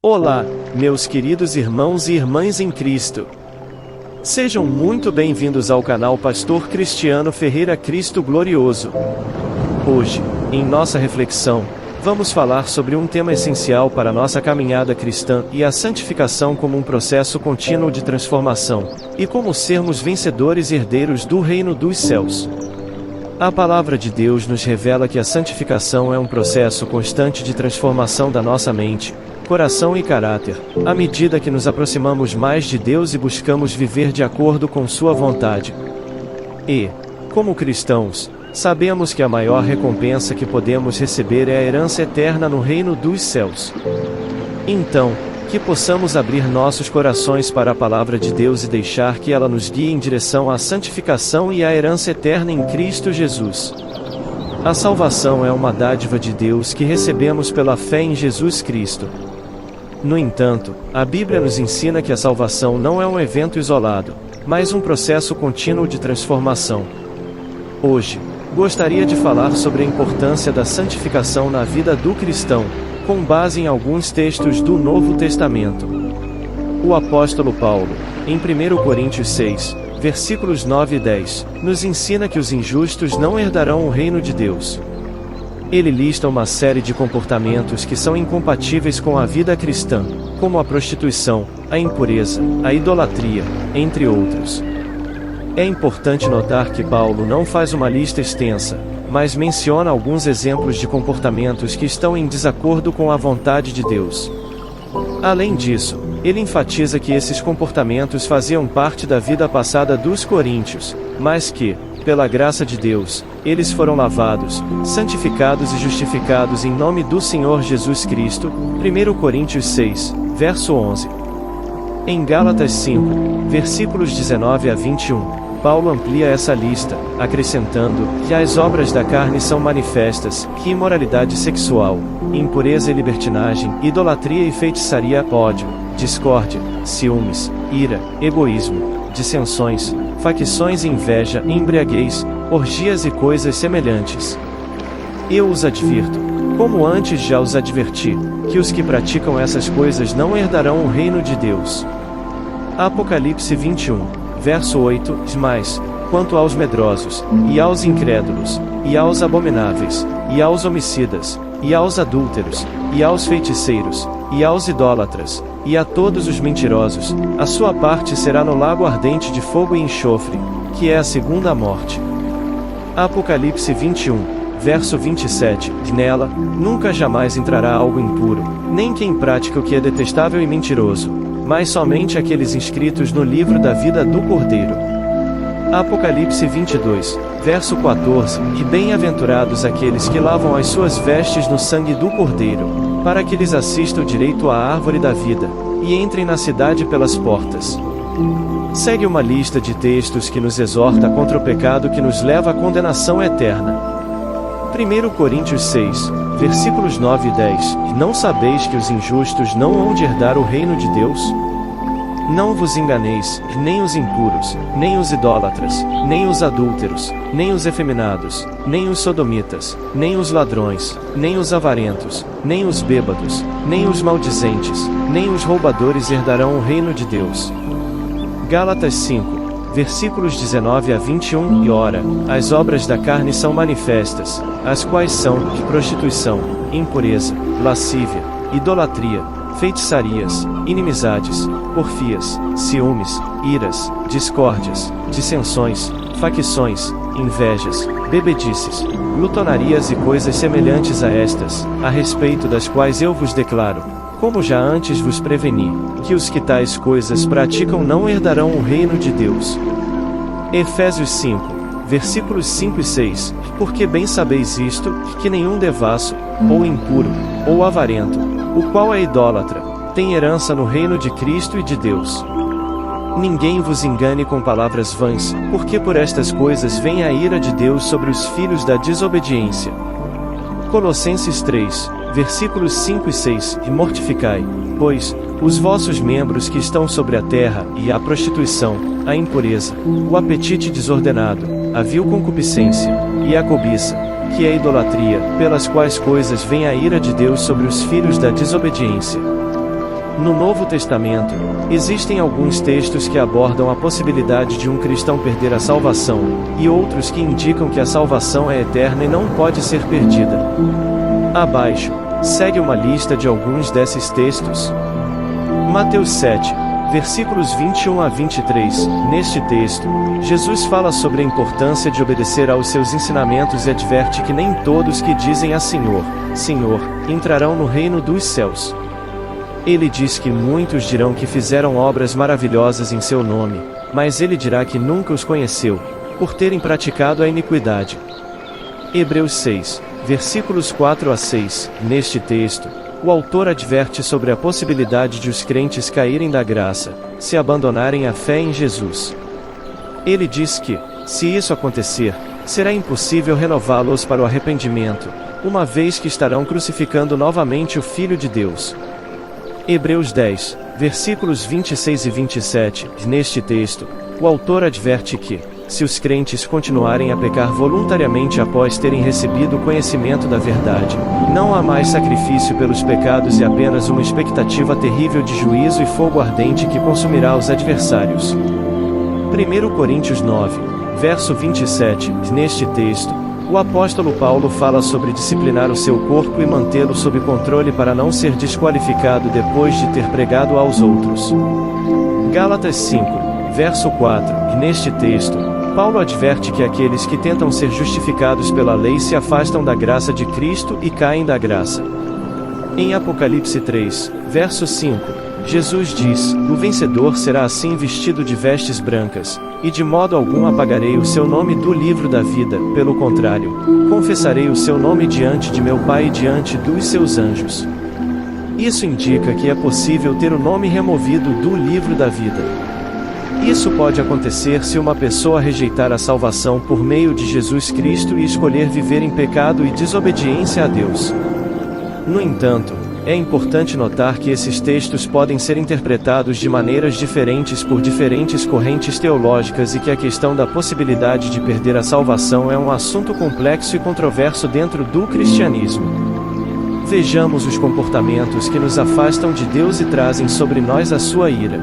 Olá, meus queridos irmãos e irmãs em Cristo. Sejam muito bem-vindos ao canal Pastor Cristiano Ferreira Cristo Glorioso. Hoje, em nossa reflexão, vamos falar sobre um tema essencial para nossa caminhada cristã e a santificação como um processo contínuo de transformação, e como sermos vencedores e herdeiros do reino dos céus. A palavra de Deus nos revela que a santificação é um processo constante de transformação da nossa mente, coração e caráter, à medida que nos aproximamos mais de Deus e buscamos viver de acordo com Sua vontade. E, como cristãos, sabemos que a maior recompensa que podemos receber é a herança eterna no reino dos céus. Então, que possamos abrir nossos corações para a palavra de Deus e deixar que ela nos guie em direção à santificação e à herança eterna em Cristo Jesus. A salvação é uma dádiva de Deus que recebemos pela fé em Jesus Cristo. No entanto, a Bíblia nos ensina que a salvação não é um evento isolado, mas um processo contínuo de transformação. Hoje, gostaria de falar sobre a importância da santificação na vida do cristão, com base em alguns textos do Novo Testamento. O apóstolo Paulo, em 1 Coríntios 6, versículos 9 e 10, nos ensina que os injustos não herdarão o reino de Deus. Ele lista uma série de comportamentos que são incompatíveis com a vida cristã, como a prostituição, a impureza, a idolatria, entre outros. É importante notar que Paulo não faz uma lista extensa, mas menciona alguns exemplos de comportamentos que estão em desacordo com a vontade de Deus. Além disso, ele enfatiza que esses comportamentos faziam parte da vida passada dos coríntios, mas que, pela graça de Deus, eles foram lavados, santificados e justificados em nome do Senhor Jesus Cristo. 1 Coríntios 6, verso 11. Em Gálatas 5, versículos 19 a 21, Paulo amplia essa lista, acrescentando que as obras da carne são manifestas, que imoralidade sexual, impureza e libertinagem, idolatria e feitiçaria, ódio, discórdia, ciúmes, ira, egoísmo, dissensões, facções e inveja, embriaguez, orgias e coisas semelhantes. Eu os advirto, como antes já os adverti, que os que praticam essas coisas não herdarão o reino de Deus. Apocalipse 21, verso 8, mas, quanto aos medrosos, e aos incrédulos, e aos abomináveis, e aos homicidas, e aos adúlteros, e aos feiticeiros, e aos idólatras, e a todos os mentirosos, a sua parte será no lago ardente de fogo e enxofre, que é a segunda morte. Apocalipse 21, verso 27, nela, nunca jamais entrará algo impuro, nem quem pratica o que é detestável e mentiroso, mas somente aqueles inscritos no livro da vida do Cordeiro. Apocalipse 22, verso 14, e bem-aventurados aqueles que lavam as suas vestes no sangue do Cordeiro, para que lhes assista o direito à árvore da vida, e entrem na cidade pelas portas. Segue uma lista de textos que nos exorta contra o pecado que nos leva à condenação eterna. 1 Coríntios 6, versículos 9 e 10, não sabeis que os injustos não hão de herdar o reino de Deus? Não vos enganeis, nem os impuros, nem os idólatras, nem os adúlteros, nem os efeminados, nem os sodomitas, nem os ladrões, nem os avarentos, nem os bêbados, nem os maldizentes, nem os roubadores herdarão o reino de Deus. Gálatas 5, versículos 19 a 21, e ora, as obras da carne são manifestas, as quais são, prostituição, impureza, lascívia, idolatria, feitiçarias, inimizades, porfias, ciúmes, iras, discórdias, dissensões, facções, invejas, bebedices, glutonarias e coisas semelhantes a estas, a respeito das quais eu vos declaro, como já antes vos preveni, que os que tais coisas praticam não herdarão o reino de Deus. Efésios 5, versículos 5 e 6, porque bem sabeis isto, que nenhum devasso, ou impuro, ou avarento, o qual é idólatra, tem herança no reino de Cristo e de Deus. Ninguém vos engane com palavras vãs, porque por estas coisas vem a ira de Deus sobre os filhos da desobediência. Colossenses 3, versículos 5 e 6, e mortificai, pois, os vossos membros que estão sobre a terra, e a prostituição, a impureza, o apetite desordenado, a vil concupiscência, e a cobiça, que é idolatria, pelas quais coisas vem a ira de Deus sobre os filhos da desobediência. No Novo Testamento, existem alguns textos que abordam a possibilidade de um cristão perder a salvação, e outros que indicam que a salvação é eterna e não pode ser perdida. Abaixo, segue uma lista de alguns desses textos. Mateus 7, versículos 21 a 23. Neste texto, Jesus fala sobre a importância de obedecer aos seus ensinamentos e adverte que nem todos que dizem a Senhor, Senhor, entrarão no reino dos céus. Ele diz que muitos dirão que fizeram obras maravilhosas em seu nome, mas ele dirá que nunca os conheceu, por terem praticado a iniquidade. Hebreus 6, versículos 4 a 6. Neste texto, o autor adverte sobre a possibilidade de os crentes caírem da graça, se abandonarem a fé em Jesus. Ele diz que, se isso acontecer, será impossível renová-los para o arrependimento, uma vez que estarão crucificando novamente o Filho de Deus. Hebreus 10, versículos 26 e 27. Neste texto, o autor adverte que, se os crentes continuarem a pecar voluntariamente após terem recebido o conhecimento da verdade, não há mais sacrifício pelos pecados e apenas uma expectativa terrível de juízo e fogo ardente que consumirá os adversários. 1 Coríntios 9, verso 27. Neste texto, o apóstolo Paulo fala sobre disciplinar o seu corpo e mantê-lo sob controle para não ser desqualificado depois de ter pregado aos outros. Gálatas 5, verso 4. Neste texto, Paulo adverte que aqueles que tentam ser justificados pela lei se afastam da graça de Cristo e caem da graça. Em Apocalipse 3, verso 5, Jesus diz: o vencedor será assim vestido de vestes brancas, e de modo algum apagarei o seu nome do livro da vida, pelo contrário, confessarei o seu nome diante de meu Pai e diante dos seus anjos. Isso indica que é possível ter o nome removido do livro da vida. Isso pode acontecer se uma pessoa rejeitar a salvação por meio de Jesus Cristo e escolher viver em pecado e desobediência a Deus. No entanto, é importante notar que esses textos podem ser interpretados de maneiras diferentes por diferentes correntes teológicas e que a questão da possibilidade de perder a salvação é um assunto complexo e controverso dentro do cristianismo. Vejamos os comportamentos que nos afastam de Deus e trazem sobre nós a sua ira.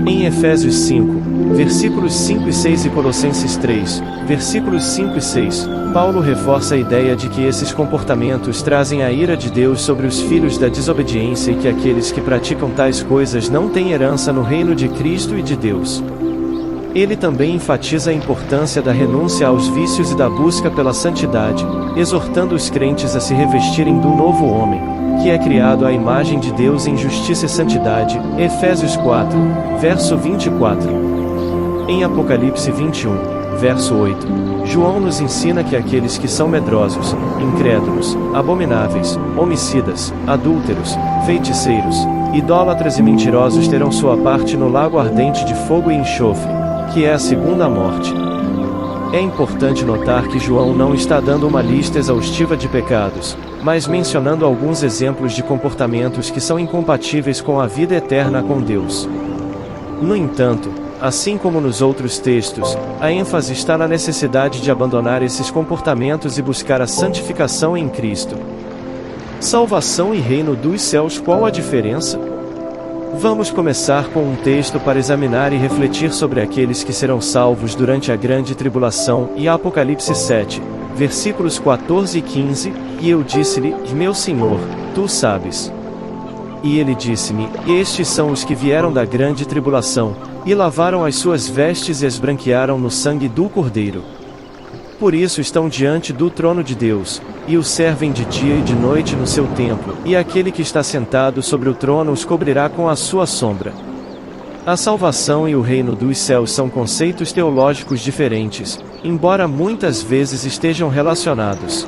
Em Efésios 5, versículos 5 e 6 e Colossenses 3, versículos 5 e 6, Paulo reforça a ideia de que esses comportamentos trazem a ira de Deus sobre os filhos da desobediência e que aqueles que praticam tais coisas não têm herança no reino de Cristo e de Deus. Ele também enfatiza a importância da renúncia aos vícios e da busca pela santidade, exortando os crentes a se revestirem do novo homem, que é criado à imagem de Deus em justiça e santidade. Efésios 4, verso 24. Em Apocalipse 21, verso 8, João nos ensina que aqueles que são medrosos, incrédulos, abomináveis, homicidas, adúlteros, feiticeiros, idólatras e mentirosos terão sua parte no lago ardente de fogo e enxofre, que é a segunda morte. É importante notar que João não está dando uma lista exaustiva de pecados, mas mencionando alguns exemplos de comportamentos que são incompatíveis com a vida eterna com Deus. No entanto, assim como nos outros textos, a ênfase está na necessidade de abandonar esses comportamentos e buscar a santificação em Cristo. Salvação e reino dos céus. Qual a diferença? Vamos começar com um texto para examinar e refletir sobre aqueles que serão salvos durante a grande tribulação, e Apocalipse 7, versículos 14 e 15, e eu disse-lhe, meu Senhor, tu sabes. E ele disse-me, estes são os que vieram da grande tribulação, e lavaram as suas vestes e as branquearam no sangue do Cordeiro. Por isso estão diante do trono de Deus, e o servem de dia e de noite no seu templo, e aquele que está sentado sobre o trono os cobrirá com a sua sombra. A salvação e o reino dos céus são conceitos teológicos diferentes, embora muitas vezes estejam relacionados.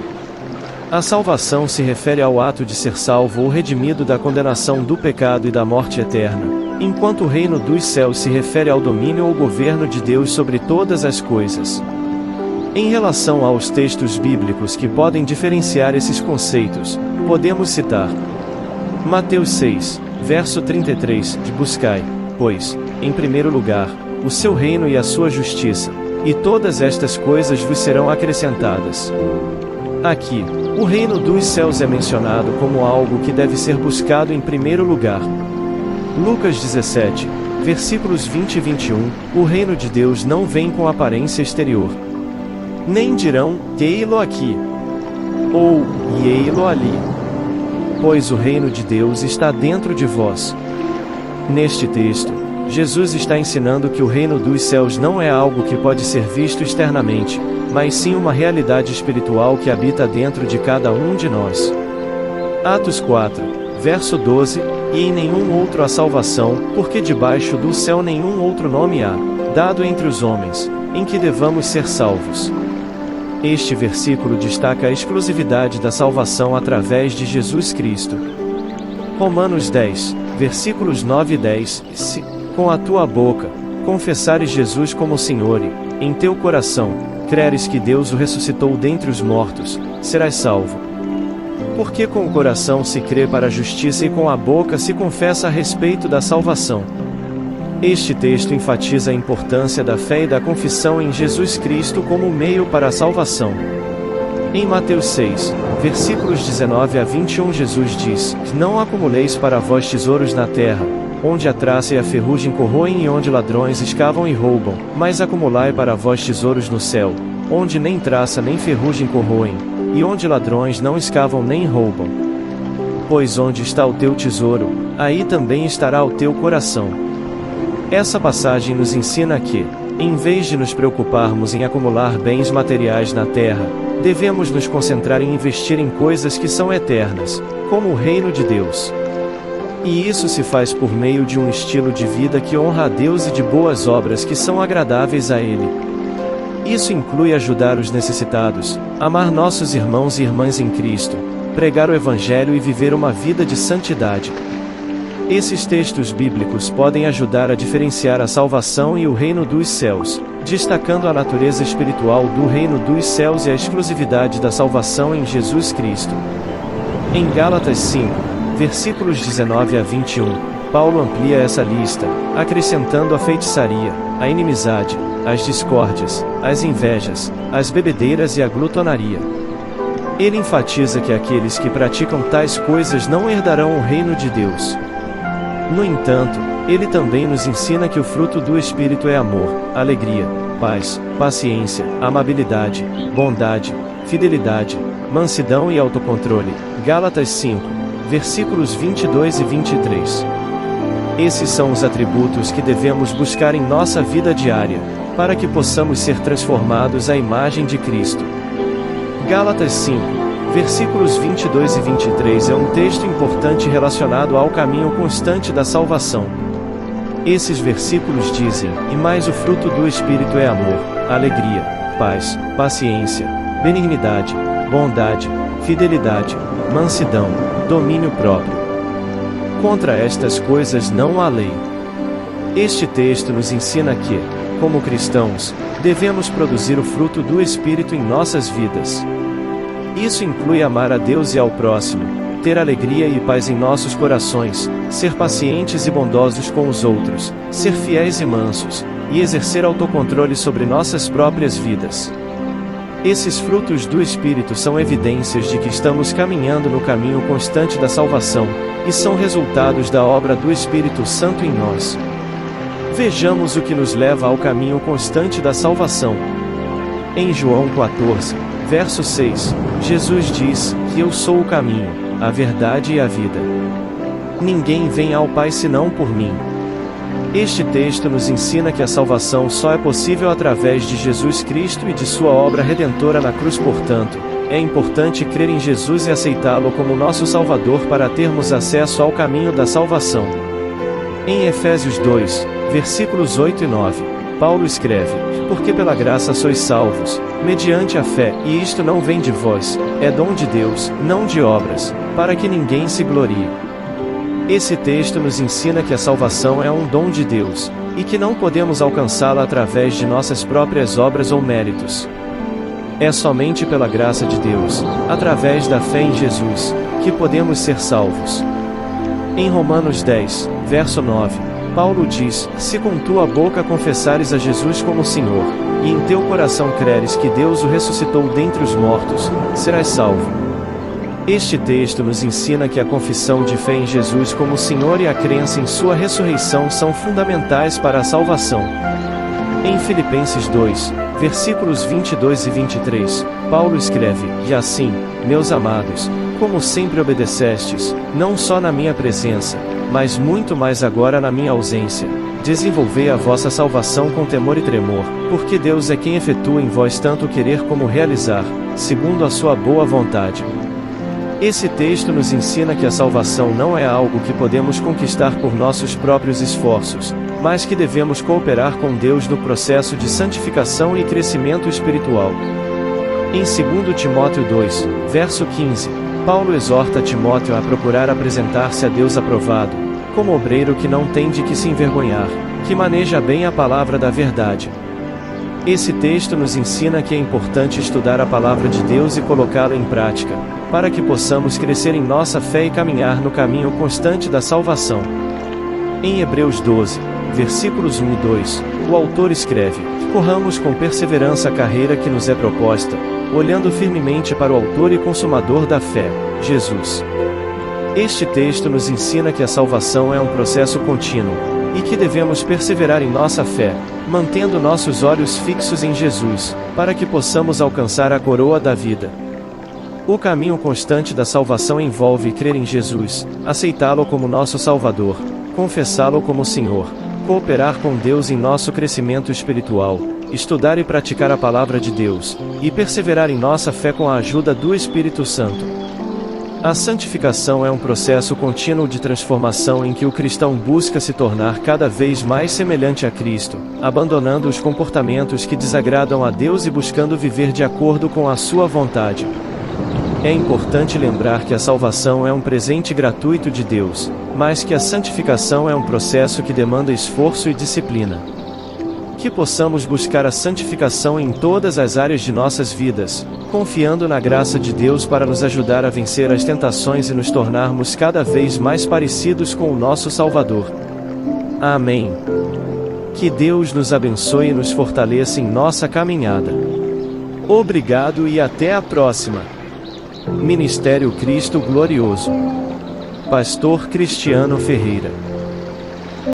A salvação se refere ao ato de ser salvo ou redimido da condenação do pecado e da morte eterna, enquanto o reino dos céus se refere ao domínio ou governo de Deus sobre todas as coisas. Em relação aos textos bíblicos que podem diferenciar esses conceitos, podemos citar Mateus 6, verso 33, de buscai, pois, em primeiro lugar, o seu reino e a sua justiça, e todas estas coisas vos serão acrescentadas. Aqui, o reino dos céus é mencionado como algo que deve ser buscado em primeiro lugar. Lucas 17, versículos 20 e 21, o reino de Deus não vem com aparência exterior. Nem dirão, ei-lo aqui, ou, e ei-lo ali. Pois o reino de Deus está dentro de vós. Neste texto, Jesus está ensinando que o reino dos céus não é algo que pode ser visto externamente, mas sim uma realidade espiritual que habita dentro de cada um de nós. Atos 4, verso 12, e em nenhum outro há salvação, porque debaixo do céu nenhum outro nome há, dado entre os homens, em que devamos ser salvos. Este versículo destaca a exclusividade da salvação através de Jesus Cristo. Romanos 10, versículos 9 e 10, se, com a tua boca, confessares Jesus como Senhor e, em teu coração, creres que Deus o ressuscitou dentre os mortos, serás salvo. Porque com o coração se crê para a justiça e com a boca se confessa a respeito da salvação. Este texto enfatiza a importância da fé e da confissão em Jesus Cristo como meio para a salvação. Em Mateus 6, versículos 19 a 21, Jesus diz: Não acumuleis para vós tesouros na terra, onde a traça e a ferrugem corroem e onde ladrões escavam e roubam, mas acumulai para vós tesouros no céu, onde nem traça nem ferrugem corroem, e onde ladrões não escavam nem roubam. Pois onde está o teu tesouro, aí também estará o teu coração. Essa passagem nos ensina que, em vez de nos preocuparmos em acumular bens materiais na terra, devemos nos concentrar em investir em coisas que são eternas, como o reino de Deus. E isso se faz por meio de um estilo de vida que honra a Deus e de boas obras que são agradáveis a Ele. Isso inclui ajudar os necessitados, amar nossos irmãos e irmãs em Cristo, pregar o Evangelho e viver uma vida de santidade. Esses textos bíblicos podem ajudar a diferenciar a salvação e o reino dos céus, destacando a natureza espiritual do reino dos céus e a exclusividade da salvação em Jesus Cristo. Em Gálatas 5, versículos 19 a 21, Paulo amplia essa lista, acrescentando a feitiçaria, a inimizade, as discórdias, as invejas, as bebedeiras e a glutonaria. Ele enfatiza que aqueles que praticam tais coisas não herdarão o reino de Deus. No entanto, ele também nos ensina que o fruto do Espírito é amor, alegria, paz, paciência, amabilidade, bondade, fidelidade, mansidão e autocontrole. Gálatas 5, versículos 22 e 23. Esses são os atributos que devemos buscar em nossa vida diária, para que possamos ser transformados à imagem de Cristo. Gálatas 5, versículos 22 e 23 é um texto importante relacionado ao caminho constante da salvação. Esses versículos dizem: E mais o fruto do Espírito é amor, alegria, paz, paciência, benignidade, bondade, fidelidade, mansidão, domínio próprio. Contra estas coisas não há lei. Este texto nos ensina que, como cristãos, devemos produzir o fruto do Espírito em nossas vidas. Isso inclui amar a Deus e ao próximo, ter alegria e paz em nossos corações, ser pacientes e bondosos com os outros, ser fiéis e mansos, e exercer autocontrole sobre nossas próprias vidas. Esses frutos do Espírito são evidências de que estamos caminhando no caminho constante da salvação, e são resultados da obra do Espírito Santo em nós. Vejamos o que nos leva ao caminho constante da salvação. Em João 14, verso 6, Jesus diz que eu sou o caminho, a verdade e a vida. Ninguém vem ao Pai senão por mim. Este texto nos ensina que a salvação só é possível através de Jesus Cristo e de sua obra redentora na cruz. Portanto, é importante crer em Jesus e aceitá-lo como nosso Salvador para termos acesso ao caminho da salvação. Em Efésios 2, versículos 8 e 9, Paulo escreve: Porque pela graça sois salvos, mediante a fé, e isto não vem de vós, é dom de Deus, não de obras, para que ninguém se glorie. Esse texto nos ensina que a salvação é um dom de Deus, e que não podemos alcançá-la através de nossas próprias obras ou méritos. É somente pela graça de Deus, através da fé em Jesus, que podemos ser salvos. Em Romanos 10, verso 9, Paulo diz: Se com tua boca confessares a Jesus como Senhor, e em teu coração creres que Deus o ressuscitou dentre os mortos, serás salvo. Este texto nos ensina que a confissão de fé em Jesus como Senhor e a crença em sua ressurreição são fundamentais para a salvação. Em Filipenses 2, versículos 22 e 23, Paulo escreve: E assim, meus amados, como sempre obedecestes, não só na minha presença, mas muito mais agora na minha ausência, desenvolvei a vossa salvação com temor e tremor, porque Deus é quem efetua em vós tanto querer como realizar, segundo a sua boa vontade. Esse texto nos ensina que a salvação não é algo que podemos conquistar por nossos próprios esforços, mas que devemos cooperar com Deus no processo de santificação e crescimento espiritual. Em 2 Timóteo 2, verso 15, Paulo exorta Timóteo a procurar apresentar-se a Deus aprovado, como obreiro que não tem de que se envergonhar, que maneja bem a palavra da verdade. Esse texto nos ensina que é importante estudar a palavra de Deus e colocá-la em prática, para que possamos crescer em nossa fé e caminhar no caminho constante da salvação. Em Hebreus 12, versículos 1 e 2, o autor escreve: Corramos com perseverança a carreira que nos é proposta, olhando firmemente para o autor e consumador da fé, Jesus. Este texto nos ensina que a salvação é um processo contínuo, e que devemos perseverar em nossa fé, mantendo nossos olhos fixos em Jesus, para que possamos alcançar a coroa da vida. O caminho constante da salvação envolve crer em Jesus, aceitá-lo como nosso Salvador, confessá-lo como Senhor, cooperar com Deus em nosso crescimento espiritual, estudar e praticar a palavra de Deus, e perseverar em nossa fé com a ajuda do Espírito Santo. A santificação é um processo contínuo de transformação em que o cristão busca se tornar cada vez mais semelhante a Cristo, abandonando os comportamentos que desagradam a Deus e buscando viver de acordo com a sua vontade. É importante lembrar que a salvação é um presente gratuito de Deus, mas que a santificação é um processo que demanda esforço e disciplina. Que possamos buscar a santificação em todas as áreas de nossas vidas, confiando na graça de Deus para nos ajudar a vencer as tentações e nos tornarmos cada vez mais parecidos com o nosso Salvador. Amém. Que Deus nos abençoe e nos fortaleça em nossa caminhada. Obrigado e até a próxima. Ministério Cristo Glorioso. Pastor Cristiano Ferreira.